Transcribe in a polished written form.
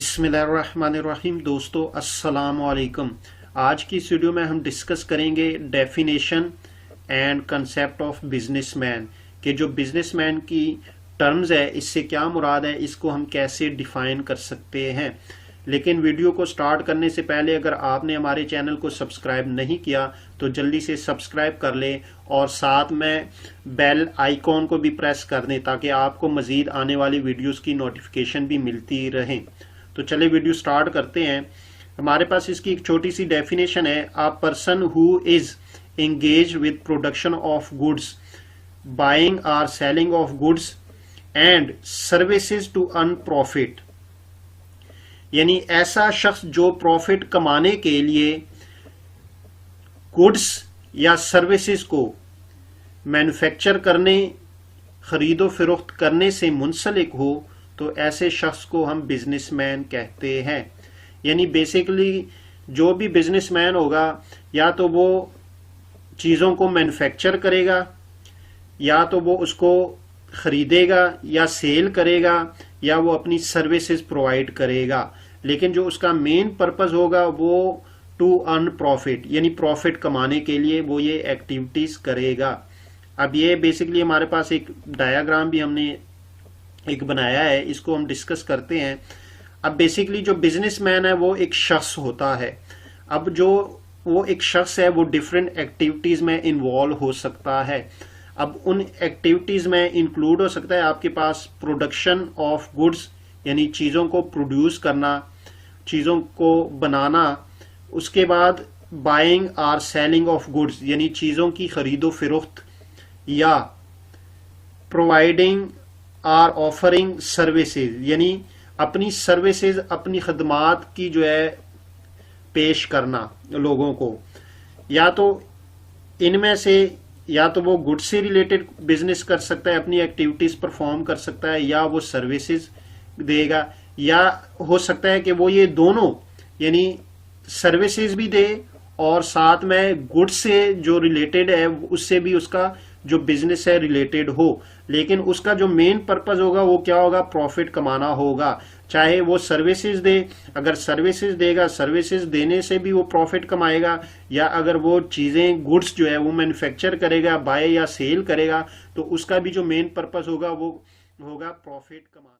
बिस्मिल्लाहिर्रहमानिर्रहीम। दोस्तों अस्सलाम वालेकुम। आज की इस वीडियो में हम डिस्कस करेंगे definition and concept of businessman के जो बिजनेसमैन की टर्म्स है इससे क्या मुराद है, इसको हम कैसे डिफाइन कर सकते हैं। लेकिन वीडियो को स्टार्ट करने से पहले अगर आपने हमारे चैनल को सब्सक्राइब नहीं किया तो जल्दी से सब्सक्राइब कर लें और साथ में बेल आइकॉन को भी प्रेस कर दें ताकि आपको मजीद आने वाली वीडियोस की नोटिफिकेशन भी मिलती रहे। तो चले वीडियो स्टार्ट करते हैं। हमारे पास इसकी एक छोटी सी डेफिनेशन है। A person who is engage with production of goods, buying और selling of goods and services to earn profit, यानी ऐसा शख्स जो प्रॉफिट कमाने के लिए गुड्स या सर्विसेज को मैन्युफैक्चर करने, खरीदो फरोख्त करने से मुंसलिक हो, तो ऐसे शख्स को हम बिजनेसमैन कहते हैं। यानी बेसिकली जो भी बिजनेसमैन होगा या तो वो चीज़ों को मैन्युफैक्चर करेगा, या तो वो उसको खरीदेगा या सेल करेगा, या वो अपनी सर्विसेज प्रोवाइड करेगा। लेकिन जो उसका मेन पर्पस होगा वो टू अर्न प्रॉफिट, यानी प्रॉफिट कमाने के लिए वो ये एक्टिविटीज करेगा। अब ये बेसिकली हमारे पास एक डायग्राम भी हमने एक बनाया है, इसको हम डिस्कस करते हैं। अब बेसिकली जो बिजनेसमैन है वो एक शख्स होता है। अब जो वो एक शख्स है वो डिफरेंट एक्टिविटीज में इन्वॉल्व हो सकता है। अब उन एक्टिविटीज में इंक्लूड हो सकता है आपके पास प्रोडक्शन ऑफ गुड्स, यानी चीज़ों को प्रोड्यूस करना, चीज़ों को बनाना। उसके बाद बाइंग और सेलिंग ऑफ गुड्स, यानी चीज़ों की खरीदो फरोख्त, या प्रोवाइडिंग आर ऑफरिंग सर्विसेज, यानी अपनी सर्विसेज, अपनी खदमात की जो है पेश करना लोगों को। या तो इनमें से या तो वो गुड्स से रिलेटेड बिजनेस कर सकता है, अपनी एक्टिविटीज परफॉर्म कर सकता है, या वो सर्विसेज देगा, या हो सकता है कि वो ये दोनों यानी सर्विसेज भी दे और साथ में गुड्स से जो रिलेटेड है उससे भी उसका जो बिजनेस है रिलेटेड हो। लेकिन उसका जो मेन पर्पस होगा वो क्या होगा, प्रॉफिट कमाना होगा। चाहे वो सर्विसेज दे, अगर सर्विसेज देगा, सर्विसेज देने से भी वो प्रॉफिट कमाएगा, या अगर वो चीजें गुड्स जो है वो मैन्युफैक्चर करेगा, बाय या सेल करेगा, तो उसका भी जो मेन पर्पस होगा वो होगा प्रॉफिट कमाना।